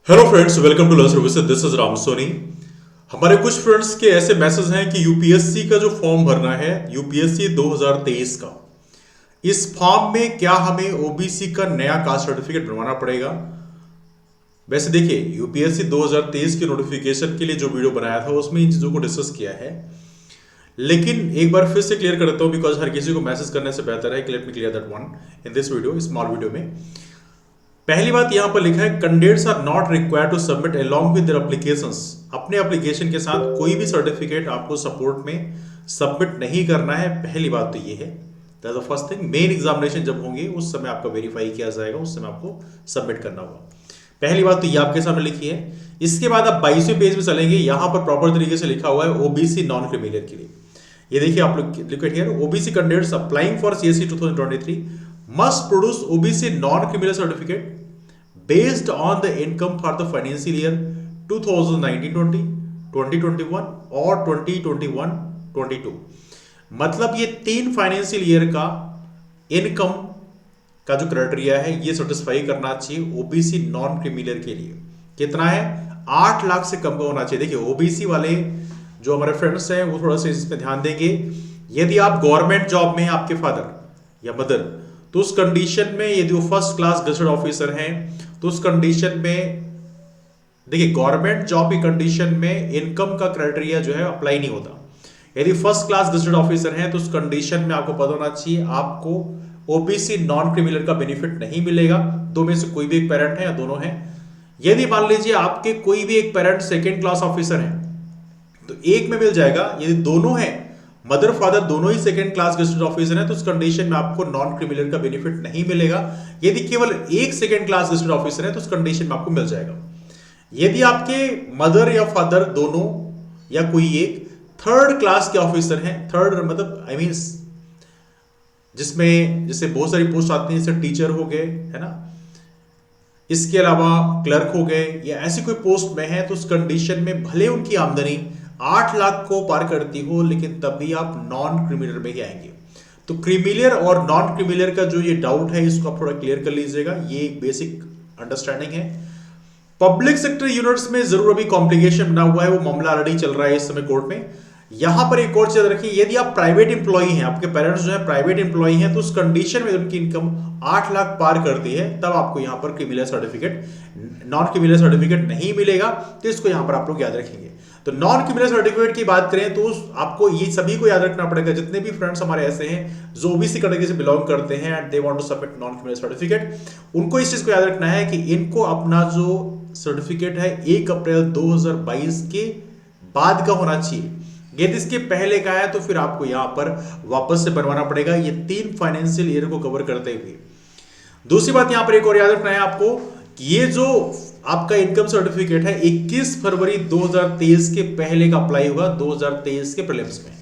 Hello friends, welcome to learn services. This is Ram Soni. हमारे कुछ friends के ऐसे मैसेज हैं कि यूपीएससी का जो फॉर्म भरना है यूपीएससी 2023 का, इस फॉर्म में क्या हमें ओबीसी का नया कास्ट सर्टिफिकेट बनवाना पड़ेगा। वैसे देखिए, यूपीएससी 2023 की नोटिफिकेशन के लिए जो वीडियो बनाया था उसमें इन चीज़ों को डिस्कस किया है, लेकिन एक बार फिर से क्लियर कर देता हूँ बिकॉज हर किसी को मैसेज करने से बेहतर है कि let me clear that one in this video, small video में। पहली बात यहां पर लिखा है, candidates are not required to submit along with their applications. अपने एप्लीकेशन के साथ कोई भी सर्टिफिकेट आपको सपोर्ट में सबमिट नहीं करना है। पहली बात तो ये है, that's the first thing. Main examination जब होंगे उस समय आपका वेरीफाई किया जाएगा, उस समय आपको सबमिट करना होगा। पहली बात तो ये आपके सामने लिखी है। इसके बाद आप 22वें पेज में चलेंगे, यहां पर प्रॉपर तरीके से लिखा हुआ है ओबीसी नॉन क्रिमिनल के लिए। ये देखिए आप लोग, look at here, OBC candidates applying for CSC 2023 must produce OBC non criminal certificate based on the income for the financial year 2019-20, 2021 और 2021-22। मतलब ये 3 फाइनेंशियल ईयर का इनकम का जो क्राइटेरिया है ये सेटिस्फाई करना चाहिए ओबीसी नॉन क्रिमिनल के लिए। कितना है? 8 लाख से कम का होना चाहिए। देखिए, ओबीसी वाले जो हमारे फ्रेंड्स हैं वो थोड़ा सा इस पे ध्यान देंगे। यदि आप गवर्नमेंट जॉब में हैं, आपके फादर या मदर, तो उस कंडीशन में यदि वो फर्स्ट क्लास गजेटेड ऑफिसर हैं तो उस कंडीशन में देखिए, गवर्नमेंट जॉब की कंडीशन में इनकम का क्राइटेरिया जो है अप्लाई नहीं होता। यदि फर्स्ट क्लास गजेटेड ऑफिसर हैं तो उस कंडीशन में आपको पता होना चाहिए आपको ओबीसी नॉन क्रिमिनल का बेनिफिट नहीं मिलेगा। दो में से कोई भी एक पेरेंट है या दोनों हैं। यदि मान लीजिए आपके कोई भी एक पेरेंट सेकेंड क्लास ऑफिसर है तो एक में मिल जाएगा। यदि दोनों हैं, मदर फादर दोनों ही सेकंड क्लास गजेटेड ऑफिसर हैं, तो उस कंडीशन में आपको नॉन क्रिमिनल का बेनिफिट नहीं मिलेगा। यदि केवल एक सेकंड क्लास गजेटेड ऑफिसर है तो उस कंडीशन में आपको मिल जाएगा। यदि आपके मदर या फादर दोनों या कोई एक थर्ड क्लास के ऑफिसर हैं, थर्ड मतलब आई मीन जिसमें जैसे बहुत सारी पोस्ट आती हैं, जैसे टीचर हो गए, है ना, इसके अलावा क्लर्क हो गए या ऐसी कोई पोस्ट में है, तो उस कंडीशन में भले उनकी आमदनी 8 लाख को पार करती हो लेकिन तब भी आप नॉन क्रिमिनल में ही आएंगे। तो क्रिमिनल और नॉन क्रिमिनल का जो ये डाउट है इसको आप थोड़ा क्लियर कर लीजिएगा। ये एक बेसिक अंडरस्टैंडिंग है। पब्लिक सेक्टर यूनिट्स में जरूर अभी कॉम्प्लिकेशन बना हुआ है, वो मामला ऑलरेडी चल रहा है इस समय कोर्ट में। यहां पर एक और चीज रखिए, यदि आप प्राइवेट इंप्लॉई हैं, आपके पेरेंट्स जो है प्राइवेट इंप्लॉई हैं, तो उस कंडीशन में उनकी इनकम 8 लाख पार करती है तब आपको यहां पर criminal certificate, non criminal certificate नहीं मिलेगा। तो इसको यहां पर आप लोग याद रखेंगे। तो नॉन क्रिमिनल सर्टिफिकेट की बात करें तो आपको ये सभी को याद रखना पड़ेगा। जितने भी फ्रेंड्स हमारे ऐसे हैं जो ओबीसी कैटेगरी से बिलोंग करते हैं and they want to submit non criminal certificate, उनको इस चीज को याद रखना है कि इनको अपना जो सर्टिफिकेट है 1 अप्रैल 2022 के बाद का होना चाहिए। यदि इसके पहले का है तो फिर आपको यहां पर वापस से बनवाना पड़ेगा, ये 3 फाइनेंशियल ईयर को कवर करते हुए। दूसरी बात यहां पर एक और याद रखना है आपको कि ये जो आपका इनकम सर्टिफिकेट है 21 फरवरी 2023 के पहले का अप्लाई होगा 2023 के प्रीलिम्स में।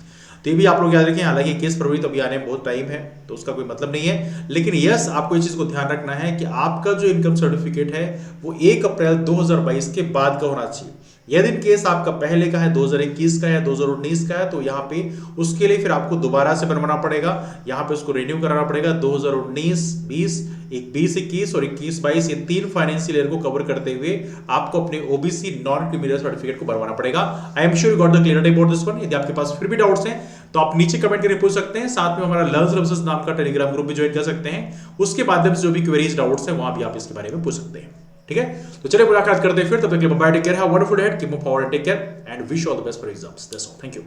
तो ये भी आप लोग याद रखें। हालांकि 21 फरवरी तो अभी आने में बहुत टाइम है तो उसका कोई मतलब नहीं है, लेकिन यस आपको इस चीज को ध्यान रखना है कि आपका जो इनकम सर्टिफिकेट है वो 1 अप्रैल 2022 के बाद का होना चाहिए। यदि इन केस आपका पहले का है, 2021 का है, 2019 का है, तो यहाँ पे उसके लिए फिर आपको दोबारा से बनवाना पड़ेगा। यहाँ पे उसको रिन्यू कराना पड़ेगा। 2019, 20, 21 और 21-22 ये 3 फाइनेंशियल ईयर को कवर करते हुए आपको अपने ओबीसी नॉन क्रिमिनल सर्टिफिकेट को बनवाना पड़ेगा। I am sure you got the clarity about this one. यदि आपके पास फिर भी डाउट्स हैं तो आप नीचे कमेंट करके पूछ सकते हैं। साथ में हमारा लर्न सर्विसेज नाम का टेलीग्राम ग्रुप भी ज्वाइन कर सकते हैं। उसके माध्यम से जो भी क्वेरीज डाउट्स हैं वहां भी आप इसके बारे में पूछ सकते हैं। ठीक है, तो चलिए मुलाकात करते हैं फिर। तब तक के लिए bye, take care, have a wonderful day, keep move forward, take care and wish all the best for exams. That's all, thank you.